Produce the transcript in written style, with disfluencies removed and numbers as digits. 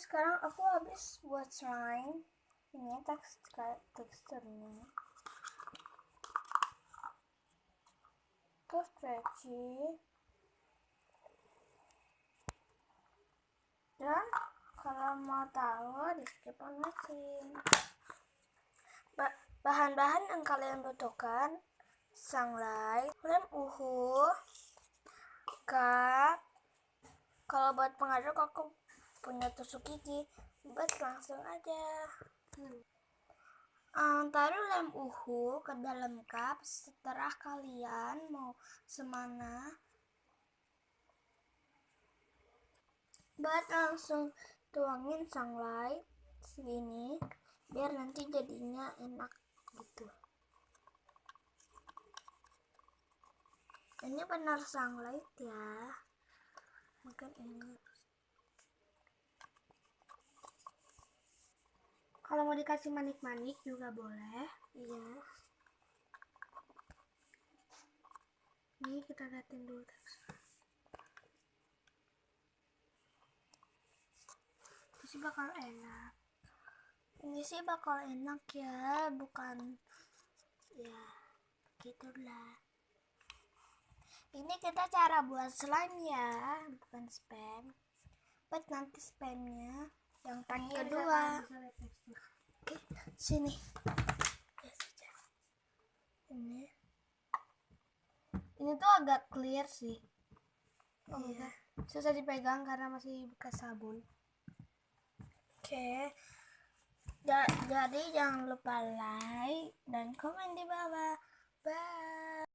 sekarang aku habis buat slime. Ini teksturnya stretchy. Dan kalau mau tahu di skip unboxing. Bahan-bahan yang kalian butuhkan: sunlight, lem uhu, cup. Kalau buat pengaduk aku punya tusuk gigi, buat langsung aja. Taruh lem uhu ke dalam cup setelah kalian mau semana. Buat langsung tuangin sunlight segini biar nanti jadinya enak gitu. Ini benar sunlight ya, mungkin ini. Kalau mau dikasih manik-manik juga boleh. Iya. Ini kita liatin dulu tekstur. Ini sih bakal enak. Ini sih bakal enak ya, bukan ya begitulah. Ini kita cara buat slime ya, bukan spam. Buat nanti spamnya yang part kedua. Oke, sini. Ini tuh agak clear sih. Iya. Susah dipegang karena masih bekas sabun. Oke. Jadi jangan lupa like dan komen di bawah. Bye.